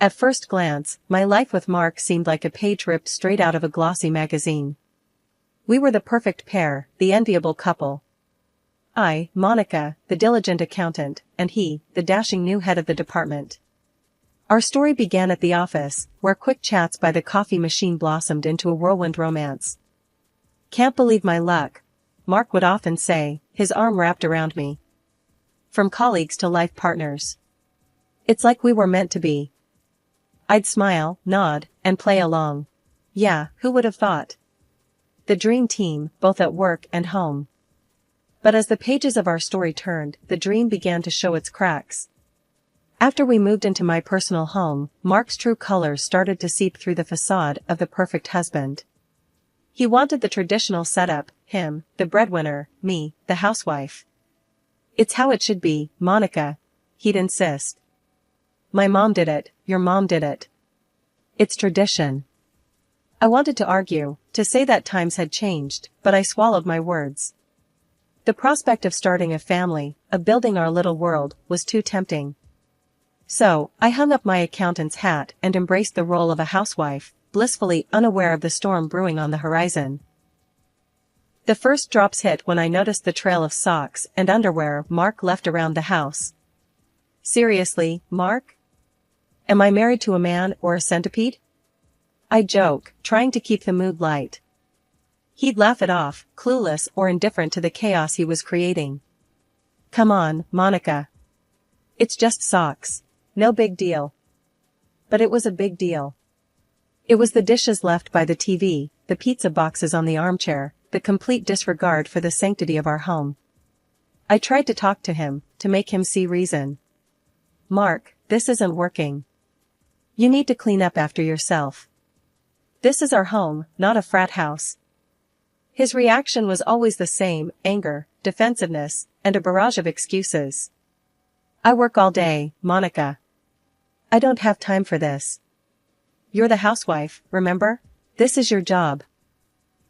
At first glance, my life with Mark seemed like a page ripped straight out of a glossy magazine. We were the perfect pair, the enviable couple. I, Monica, the diligent accountant, and he, the dashing new head of the department. Our story began at the office, where quick chats by the coffee machine blossomed into a whirlwind romance. "Can't believe my luck," Mark would often say, his arm wrapped around me. "From colleagues to life partners. It's like we were meant to be." I'd smile, nod, and play along. Yeah, who would have thought? The dream team, both at work and home. But as the pages of our story turned, the dream began to show its cracks. After we moved into my personal home, Mark's true colors started to seep through the facade of the perfect husband. He wanted the traditional setup, him, the breadwinner, me, the housewife. "It's how it should be, Monica," he'd insist. "My mom did it, your mom did it. It's tradition." I wanted to argue, to say that times had changed, but I swallowed my words. The prospect of starting a family, of building our little world, was too tempting. So, I hung up my accountant's hat and embraced the role of a housewife, blissfully unaware of the storm brewing on the horizon. The first drops hit when I noticed the trail of socks and underwear Mark left around the house. "Seriously, Mark? Am I married to a man or a centipede?" I joke, trying to keep the mood light. He'd laugh it off, clueless or indifferent to the chaos he was creating. "Come on, Monica. It's just socks. No big deal." But it was a big deal. It was the dishes left by the TV, the pizza boxes on the armchair, the complete disregard for the sanctity of our home. I tried to talk to him, to make him see reason. "Mark, this isn't working. You need to clean up after yourself. This is our home, not a frat house." His reaction was always the same: anger, defensiveness, and a barrage of excuses. "I work all day, Monica. I don't have time for this. You're the housewife, remember? This is your job."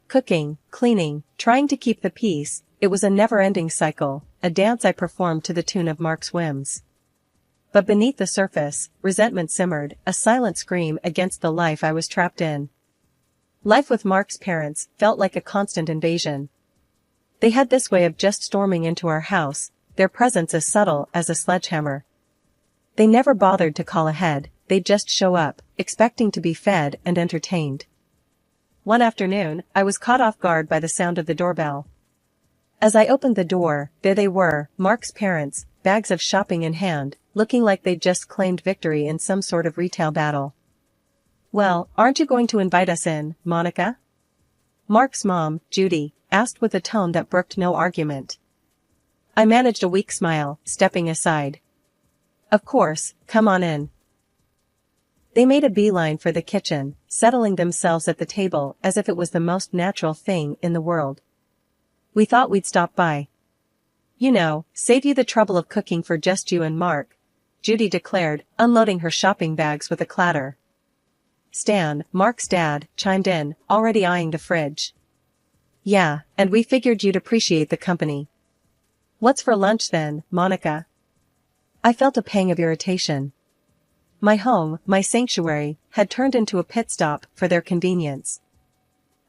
Cooking, cleaning, trying to keep the peace, it was a never-ending cycle, a dance I performed to the tune of Mark's whims. But beneath the surface, resentment simmered, a silent scream against the life I was trapped in. Life with Mark's parents felt like a constant invasion. They had this way of just storming into our house, their presence as subtle as a sledgehammer. They never bothered to call ahead, they'd just show up, expecting to be fed and entertained. One afternoon, I was caught off guard by the sound of the doorbell. As I opened the door, there they were, Mark's parents, bags of shopping in hand, looking like they'd just claimed victory in some sort of retail battle. "Well, aren't you going to invite us in, Monica?" Mark's mom, Judy, asked with a tone that brooked no argument. I managed a weak smile, stepping aside. "Of course, come on in." They made a beeline for the kitchen, settling themselves at the table as if it was the most natural thing in the world. "We thought we'd stop by. You know, save you the trouble of cooking for just you and Mark," Judy declared, unloading her shopping bags with a clatter. Stan, Mark's dad, chimed in, already eyeing the fridge. "Yeah, and we figured you'd appreciate the company." "What's for lunch then, Monica?" I felt a pang of irritation. My home, my sanctuary, had turned into a pit stop for their convenience.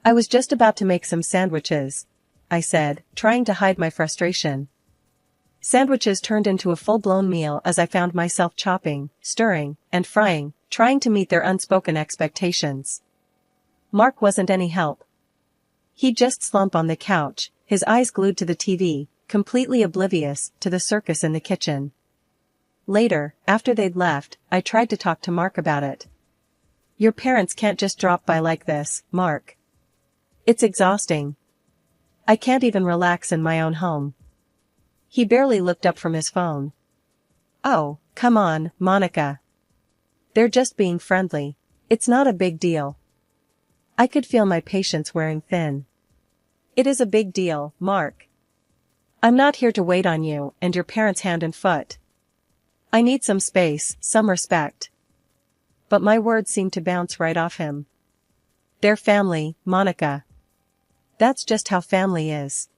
"I was just about to make some sandwiches," I said, trying to hide my frustration. Sandwiches turned into a full-blown meal as I found myself chopping, stirring, and frying, trying to meet their unspoken expectations. Mark wasn't any help. He'd just slump on the couch, his eyes glued to the TV, completely oblivious to the circus in the kitchen. Later, after they'd left, I tried to talk to Mark about it. "Your parents can't just drop by like this, Mark. It's exhausting. I can't even relax in my own home." He barely looked up from his phone. "Oh, come on, Monica. They're just being friendly. It's not a big deal." I could feel my patience wearing thin. "It is a big deal, Mark. I'm not here to wait on you and your parents hand and foot. I need some space, some respect." But my words seemed to bounce right off him. "They're family, Monica. That's just how family is.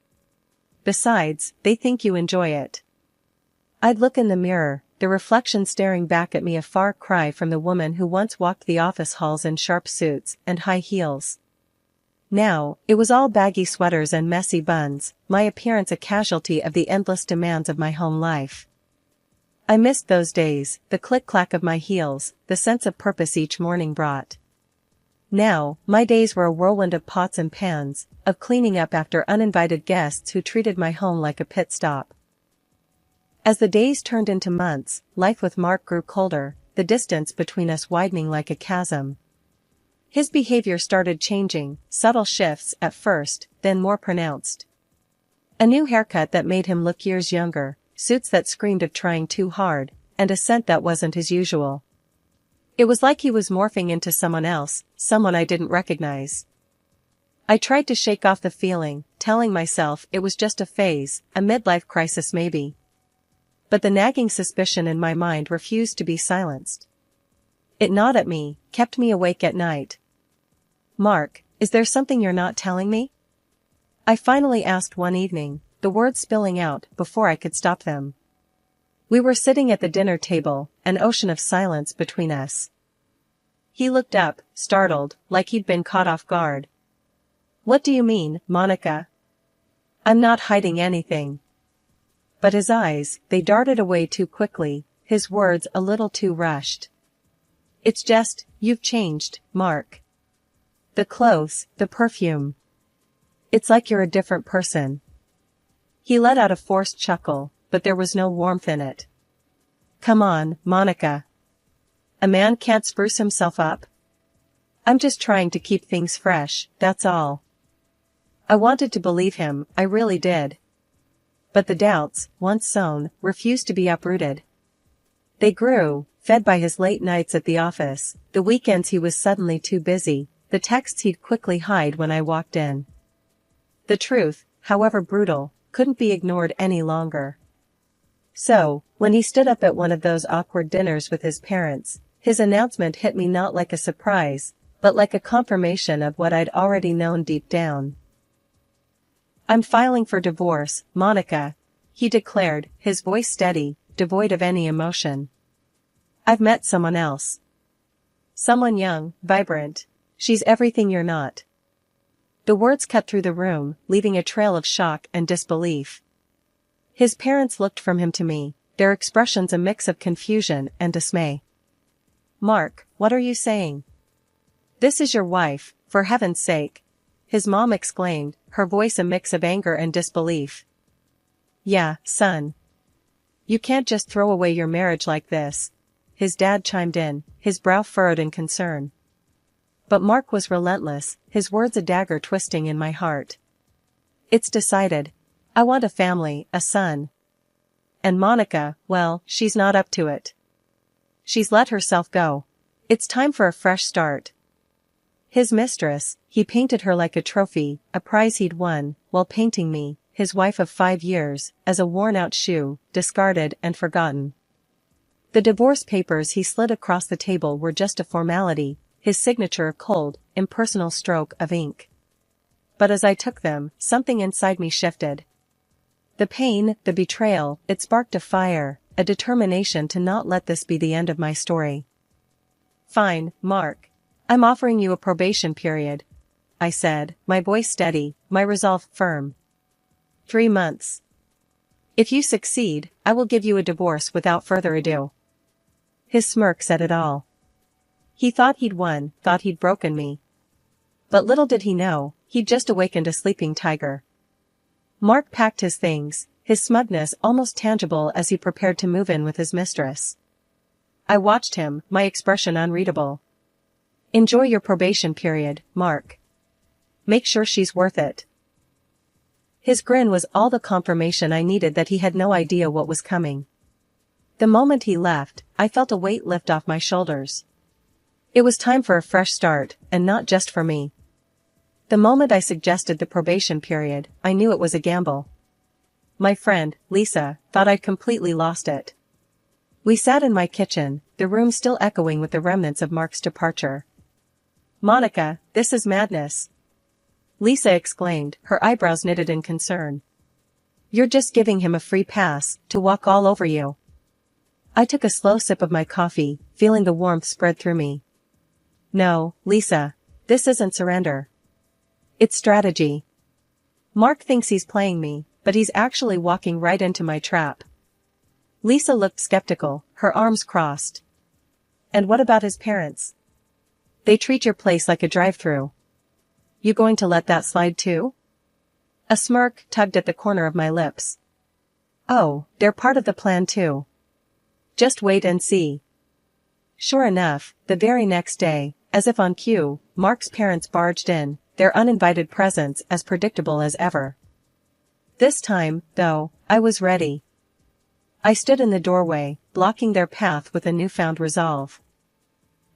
Besides, they think you enjoy it." I'd look in the mirror, the reflection staring back at me a far cry from the woman who once walked the office halls in sharp suits and high heels. Now, it was all baggy sweaters and messy buns, my appearance a casualty of the endless demands of my home life. I missed those days, the click-clack of my heels, the sense of purpose each morning brought. Now, my days were a whirlwind of pots and pans, of cleaning up after uninvited guests who treated my home like a pit stop. As the days turned into months, life with Mark grew colder, the distance between us widening like a chasm. His behavior started changing, subtle shifts at first, then more pronounced. A new haircut that made him look years younger, suits that screamed of trying too hard, and a scent that wasn't his usual. It was like he was morphing into someone else, someone I didn't recognize. I tried to shake off the feeling, telling myself it was just a phase, a midlife crisis maybe. But the nagging suspicion in my mind refused to be silenced. It gnawed at me, kept me awake at night. "Mark, is there something you're not telling me?" I finally asked one evening, the words spilling out before I could stop them. We were sitting at the dinner table, an ocean of silence between us. He looked up, startled, like he'd been caught off guard. "What do you mean, Monica?" "I'm not hiding anything." But his eyes, they darted away too quickly, his words a little too rushed. "It's just, you've changed, Mark. The clothes, the perfume. It's like you're a different person." He let out a forced chuckle, but there was no warmth in it. "Come on, Monica. A man can't spruce himself up. I'm just trying to keep things fresh, that's all." I wanted to believe him, I really did. But the doubts, once sown, refused to be uprooted. They grew, fed by his late nights at the office, the weekends he was suddenly too busy, the texts he'd quickly hide when I walked in. The truth, however brutal, couldn't be ignored any longer. So, when he stood up at one of those awkward dinners with his parents, his announcement hit me not like a surprise, but like a confirmation of what I'd already known deep down. "I'm filing for divorce, Monica," he declared, his voice steady, devoid of any emotion. "I've met someone else. Someone young, vibrant. She's everything you're not." The words cut through the room, leaving a trail of shock and disbelief. His parents looked from him to me, their expressions a mix of confusion and dismay. "Mark, what are you saying? This is your wife, for heaven's sake," his mom exclaimed, her voice a mix of anger and disbelief. "Yeah, son. You can't just throw away your marriage like this," his dad chimed in, his brow furrowed in concern. But Mark was relentless, his words a dagger twisting in my heart. "It's decided. I want a family, a son. And Monica, well, she's not up to it. She's let herself go. It's time for a fresh start." His mistress, he painted her like a trophy, a prize he'd won, while painting me, his wife of 5 years, as a worn-out shoe, discarded and forgotten. The divorce papers he slid across the table were just a formality, his signature a cold, impersonal stroke of ink. But as I took them, something inside me shifted. The pain, the betrayal, it sparked a fire, a determination to not let this be the end of my story. "Fine, Mark. I'm offering you a probation period," I said, my voice steady, my resolve firm. 3 months. If you succeed, I will give you a divorce without further ado." His smirk said it all. He thought he'd won, thought he'd broken me. But little did he know, he'd just awakened a sleeping tiger. Mark packed his things, his smugness almost tangible as he prepared to move in with his mistress. I watched him, my expression unreadable. "Enjoy your probation period, Mark. Make sure she's worth it." His grin was all the confirmation I needed that he had no idea what was coming. The moment he left, I felt a weight lift off my shoulders. It was time for a fresh start, and not just for me. The moment I suggested the probation period, I knew it was a gamble. My friend, Lisa, thought I'd completely lost it. We sat in my kitchen, the room still echoing with the remnants of Mark's departure. "Monica, this is madness," Lisa exclaimed, her eyebrows knitted in concern. "You're just giving him a free pass to walk all over you." I took a slow sip of my coffee, feeling the warmth spread through me. No, Lisa. This isn't surrender. It's strategy. Mark thinks he's playing me, but he's actually walking right into my trap. Lisa looked skeptical, her arms crossed. And what about his parents? They treat your place like a drive-through. You going to let that slide too? A smirk tugged at the corner of my lips. Oh, they're part of the plan too. Just wait and see. Sure enough, the very next day, as if on cue, Mark's parents barged in, their uninvited presence as predictable as ever. This time, though, I was ready. I stood in the doorway, blocking their path with a newfound resolve.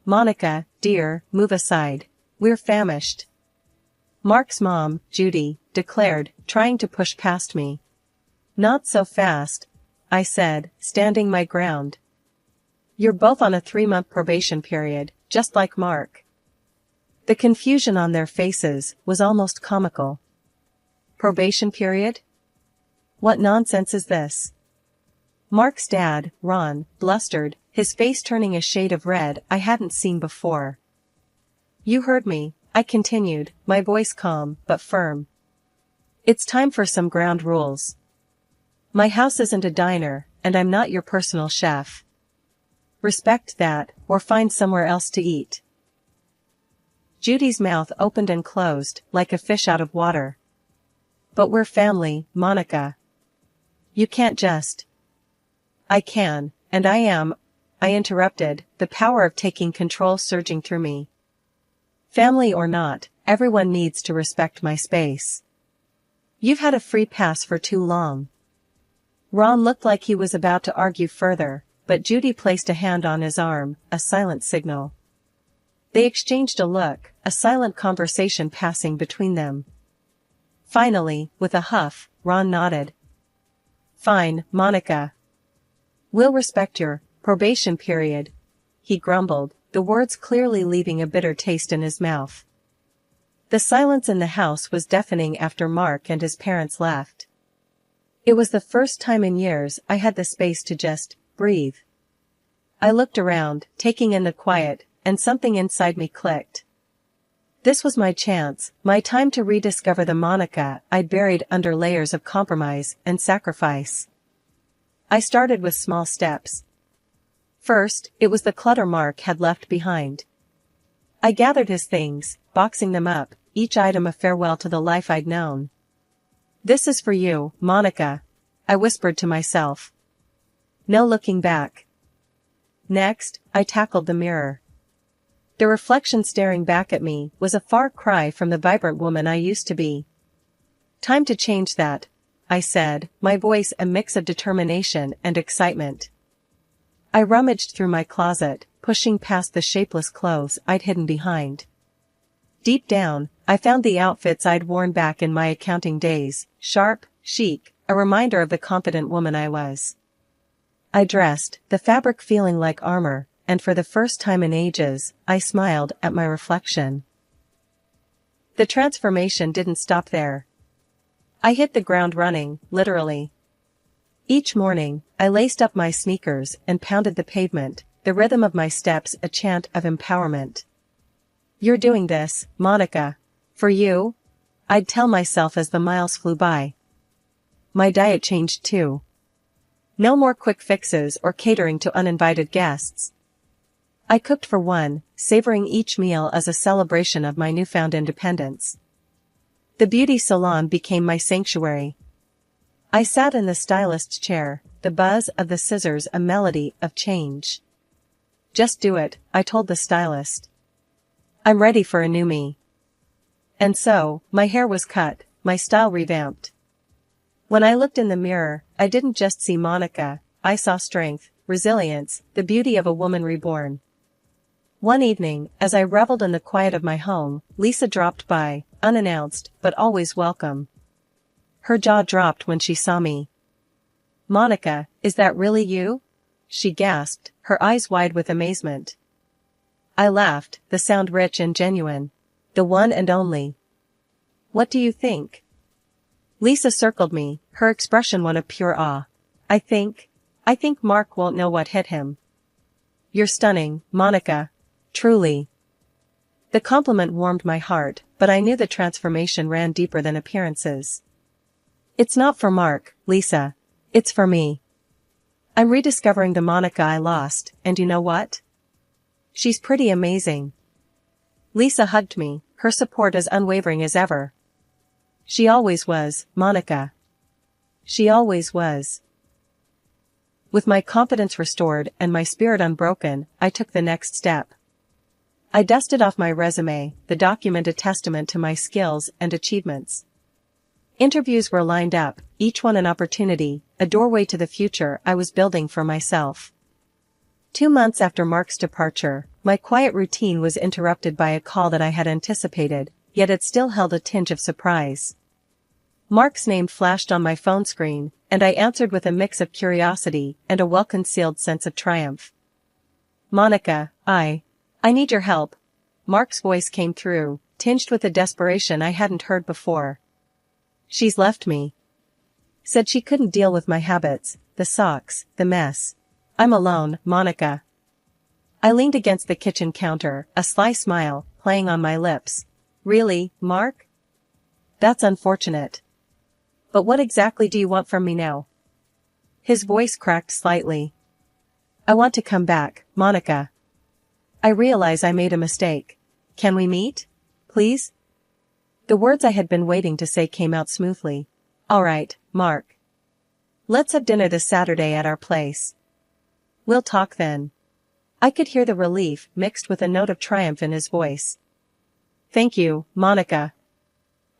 Monica, dear, move aside. We're famished. Mark's mom, Judy, declared, trying to push past me. Not so fast, I said, standing my ground. You're both on a 3-month probation period, just like Mark. The confusion on their faces was almost comical. Probation period? What nonsense is this? Mark's dad, Ron, blustered, his face turning a shade of red I hadn't seen before. You heard me, I continued, my voice calm but firm. It's time for some ground rules. My house isn't a diner, and I'm not your personal chef. Respect that, or find somewhere else to eat. Judy's mouth opened and closed, like a fish out of water. But we're family, Monica. You can't just. I can, and I am, I interrupted, the power of taking control surging through me. Family or not, everyone needs to respect my space. You've had a free pass for too long. Ron looked like he was about to argue further, but Judy placed a hand on his arm, a silent signal. They exchanged a look, a silent conversation passing between them. Finally, with a huff, Ron nodded. Fine, Monica. We'll respect your probation period, he grumbled, the words clearly leaving a bitter taste in his mouth. The silence in the house was deafening after Mark and his parents left. It was the first time in years I had the space to just breathe. I looked around, taking in the quiet, and something inside me clicked. This was my chance, my time to rediscover the Monica I'd buried under layers of compromise and sacrifice. I started with small steps. First, it was the clutter Mark had left behind. I gathered his things, boxing them up, each item a farewell to the life I'd known. This is for you, Monica, I whispered to myself. No looking back. Next, I tackled the mirror. The reflection staring back at me was a far cry from the vibrant woman I used to be. Time to change that, I said, my voice a mix of determination and excitement. I rummaged through my closet, pushing past the shapeless clothes I'd hidden behind. Deep down, I found the outfits I'd worn back in my accounting days, sharp, chic, a reminder of the confident woman I was. I dressed, the fabric feeling like armor, and for the first time in ages, I smiled at my reflection. The transformation didn't stop there. I hit the ground running, literally. Each morning, I laced up my sneakers and pounded the pavement, the rhythm of my steps a chant of empowerment. You're doing this, Monica. For you? I'd tell myself as the miles flew by. My diet changed too. No more quick fixes or catering to uninvited guests. I cooked for one, savoring each meal as a celebration of my newfound independence. The beauty salon became my sanctuary. I sat in the stylist's chair, the buzz of the scissors a melody of change. Just do it, I told the stylist. I'm ready for a new me. And so, my hair was cut, my style revamped. When I looked in the mirror, I didn't just see Monica, I saw strength, resilience, the beauty of a woman reborn. One evening, as I reveled in the quiet of my home, Lisa dropped by, unannounced, but always welcome. Her jaw dropped when she saw me. Monica, is that really you? She gasped, her eyes wide with amazement. I laughed, the sound rich and genuine. The one and only. What do you think? Lisa circled me, her expression one of pure awe. I think I think Mark won't know what hit him. You're stunning, Monica. Truly. The compliment warmed my heart, but I knew the transformation ran deeper than appearances. It's not for Mark, Lisa. It's for me. I'm rediscovering the Monica I lost, and you know what? She's pretty amazing. Lisa hugged me, her support as unwavering as ever. She always was, Monica. She always was. With my confidence restored and my spirit unbroken, I took the next step. I dusted off my resume, the document a testament to my skills and achievements. Interviews were lined up, each one an opportunity, a doorway to the future I was building for myself. 2 months after Mark's departure, my quiet routine was interrupted by a call that I had anticipated, yet it still held a tinge of surprise. Mark's name flashed on my phone screen, and I answered with a mix of curiosity and a well-concealed sense of triumph. Monica, I need your help. Mark's voice came through, tinged with a desperation I hadn't heard before. She's left me. Said she couldn't deal with my habits, the socks, the mess. I'm alone, Monica. I leaned against the kitchen counter, a sly smile playing on my lips. Really, Mark? That's unfortunate. But what exactly do you want from me now? His voice cracked slightly. I want to come back, Monica. I realize I made a mistake. Can we meet? Please? The words I had been waiting to say came out smoothly. All right, Mark. Let's have dinner this Saturday at our place. We'll talk then. I could hear the relief mixed with a note of triumph in his voice. Thank you, Monica.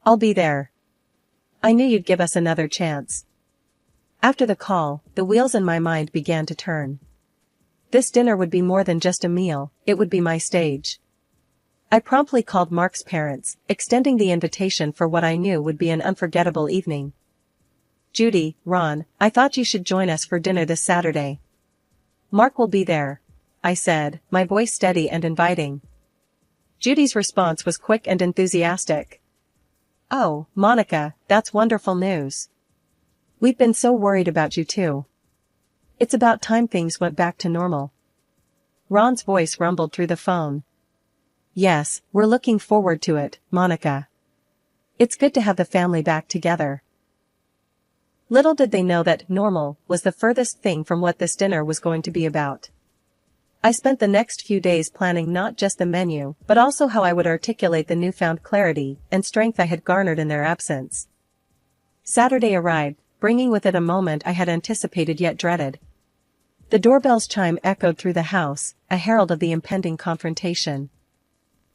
I'll be there. I knew you'd give us another chance. After the call, the wheels in my mind began to turn. This dinner would be more than just a meal, it would be my stage. I promptly called Mark's parents, extending the invitation for what I knew would be an unforgettable evening. Judy, Ron, I thought you should join us for dinner this Saturday. Mark will be there, I said, my voice steady and inviting. Judy's response was quick and enthusiastic. Oh, Monica, that's wonderful news. We've been so worried about you too. It's about time things went back to normal. Ron's voice rumbled through the phone. Yes, we're looking forward to it, Monica. It's good to have the family back together. Little did they know that normal was the furthest thing from what this dinner was going to be about. I spent the next few days planning not just the menu, but also how I would articulate the newfound clarity and strength I had garnered in their absence. Saturday arrived, bringing with it a moment I had anticipated yet dreaded. The doorbell's chime echoed through the house, a herald of the impending confrontation.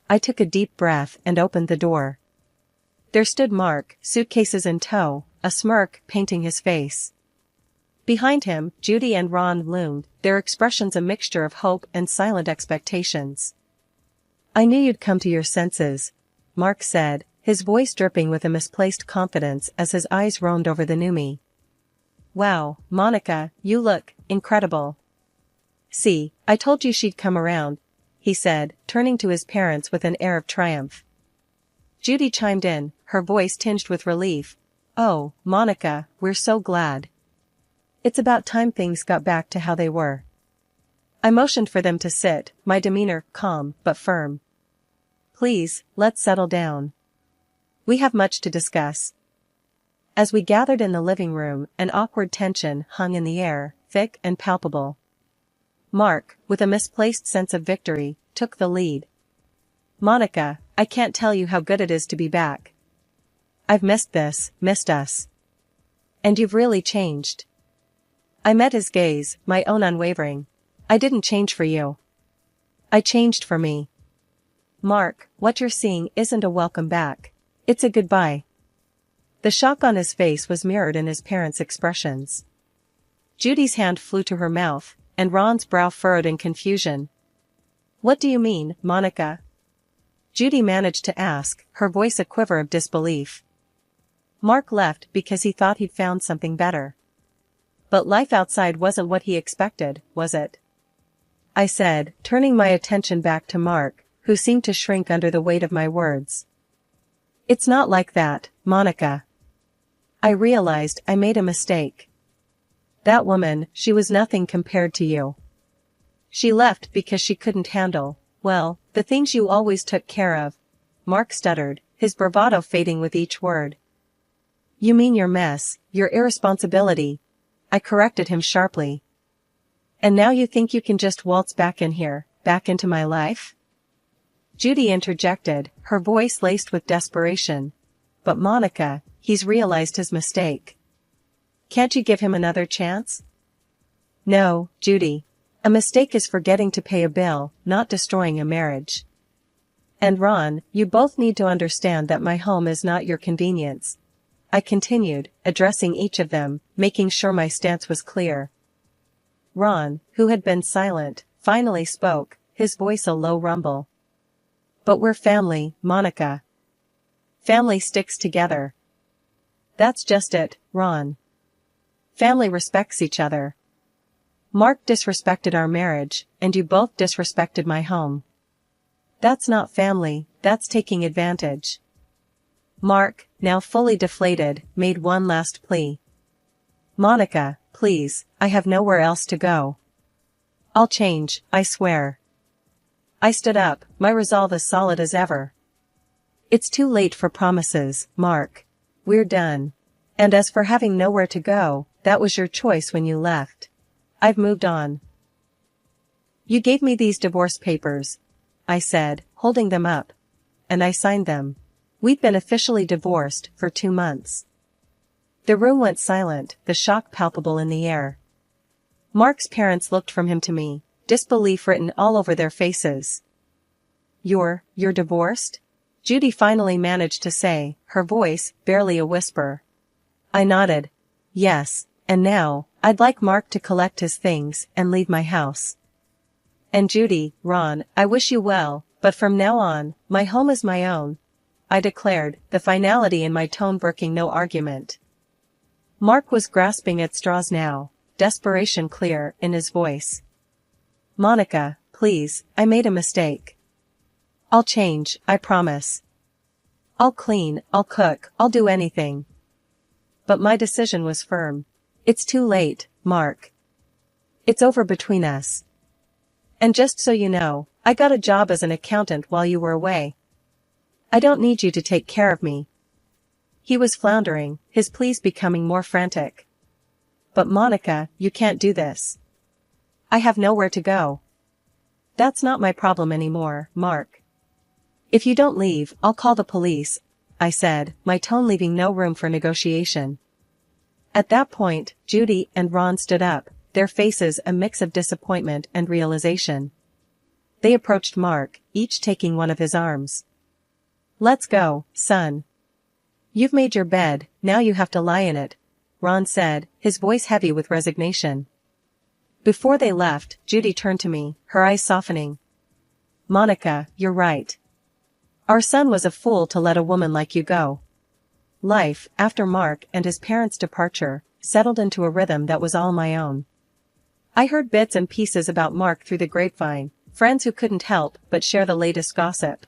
I took a deep breath and opened the door. There stood Mark, suitcases in tow, a smirk painting his face. Behind him, Judy and Ron loomed, their expressions a mixture of hope and silent expectations. I knew you'd come to your senses, Mark said, his voice dripping with a misplaced confidence as his eyes roamed over the new me. Wow, Monica, you look incredible. See, I told you she'd come around, he said, turning to his parents with an air of triumph. Judy chimed in, her voice tinged with relief. Oh, Monica, we're so glad. It's about time things got back to how they were. I motioned for them to sit, my demeanor calm but firm. Please, let's settle down. We have much to discuss. As we gathered in the living room, an awkward tension hung in the air, thick and palpable. Mark, with a misplaced sense of victory, took the lead. Monica, I can't tell you how good it is to be back. I've missed us. And you've really changed. I met his gaze, my own unwavering. I didn't change for you. I changed for me. Mark, what you're seeing isn't a welcome back. It's a goodbye. The shock on his face was mirrored in his parents' expressions. Judy's hand flew to her mouth, and Ron's brow furrowed in confusion. What do you mean, Monica? Judy managed to ask, her voice a quiver of disbelief. Mark left because he thought he'd found something better. But life outside wasn't what he expected, was it? I said, turning my attention back to Mark, who seemed to shrink under the weight of my words. It's not like that, Monica. I realized I made a mistake. That woman, she was nothing compared to you. She left because she couldn't handle, well, the things you always took care of. Mark stuttered, his bravado fading with each word. You mean your mess, your irresponsibility. I corrected him sharply. And now you think you can just waltz back in here, back into my life? Judy interjected, her voice laced with desperation. But Monica, he's realized his mistake. Can't you give him another chance? No, Judy. A mistake is forgetting to pay a bill, not destroying a marriage. And Ron, you both need to understand that my home is not your convenience. I continued, addressing each of them, making sure my stance was clear. Ron, who had been silent, finally spoke, his voice a low rumble. But we're family, Monica. Family sticks together. That's just it, Ron. Family respects each other. Mark disrespected our marriage, and you both disrespected my home. That's not family, that's taking advantage. Mark, now fully deflated, made one last plea. Monica, please, I have nowhere else to go. I'll change, I swear. I stood up, my resolve as solid as ever. It's too late for promises, Mark. We're done. And as for having nowhere to go, that was your choice when you left. I've moved on. You gave me these divorce papers, I said, holding them up. And I signed them. We'd been officially divorced for 2 months. The room went silent, the shock palpable in the air. Mark's parents looked from him to me, disbelief written all over their faces. You're divorced? Judy finally managed to say, her voice barely a whisper. I nodded. Yes, and now, I'd like Mark to collect his things and leave my house. And Judy, Ron, I wish you well, but from now on, my home is my own, I declared, the finality in my tone broking no argument. Mark was grasping at straws now, desperation clear in his voice. Monica, please, I made a mistake. I'll change, I promise. I'll clean, I'll cook, I'll do anything. But my decision was firm. It's too late, Mark. It's over between us. And just so you know, I got a job as an accountant while you were away. I don't need you to take care of me. He was floundering, his pleas becoming more frantic. But Monica, you can't do this. I have nowhere to go. That's not my problem anymore, Mark. If you don't leave, I'll call the police, I said, my tone leaving no room for negotiation. At that point, Judy and Ron stood up, their faces a mix of disappointment and realization. They approached Mark, each taking one of his arms. Let's go, son. You've made your bed, now you have to lie in it, Ron said, his voice heavy with resignation. Before they left, Judy turned to me, her eyes softening. Monica, you're right. Our son was a fool to let a woman like you go. Life, after Mark and his parents' departure, settled into a rhythm that was all my own. I heard bits and pieces about Mark through the grapevine, friends who couldn't help but share the latest gossip.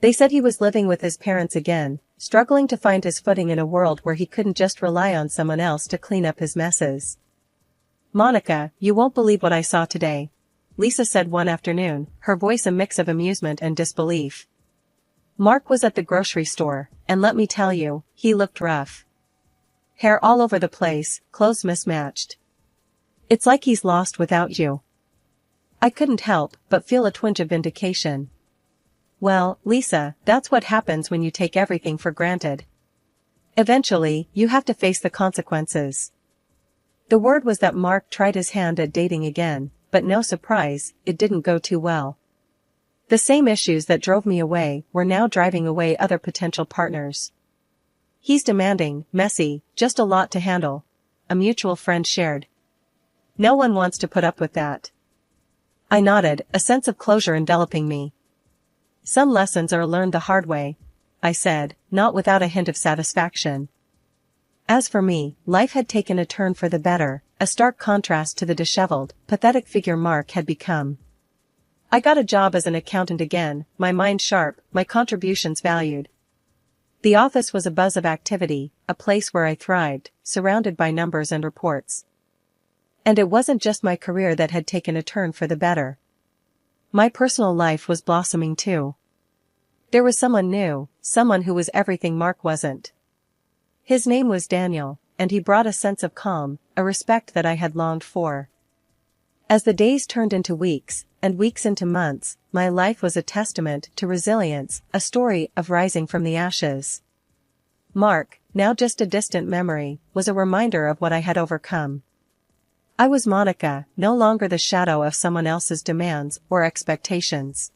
They said he was living with his parents again, struggling to find his footing in a world where he couldn't just rely on someone else to clean up his messes. Monica, you won't believe what I saw today, Lisa said one afternoon, her voice a mix of amusement and disbelief. Mark was at the grocery store, and let me tell you, he looked rough. Hair all over the place, clothes mismatched. It's like he's lost without you. I couldn't help but feel a twinge of vindication. Well, Lisa, that's what happens when you take everything for granted. Eventually, you have to face the consequences. The word was that Mark tried his hand at dating again, but no surprise, it didn't go too well. The same issues that drove me away were now driving away other potential partners. He's demanding, messy, just a lot to handle, a mutual friend shared. No one wants to put up with that. I nodded, a sense of closure enveloping me. Some lessons are learned the hard way, I said, not without a hint of satisfaction. As for me, life had taken a turn for the better, a stark contrast to the disheveled, pathetic figure Mark had become. I got a job as an accountant again, my mind sharp, my contributions valued. The office was a buzz of activity, a place where I thrived, surrounded by numbers and reports. And it wasn't just my career that had taken a turn for the better. My personal life was blossoming too. There was someone new, someone who was everything Mark wasn't. His name was Daniel, and he brought a sense of calm, a respect that I had longed for. As the days turned into weeks, and weeks into months, my life was a testament to resilience, a story of rising from the ashes. Mark, now just a distant memory, was a reminder of what I had overcome. I was Monica, no longer the shadow of someone else's demands or expectations.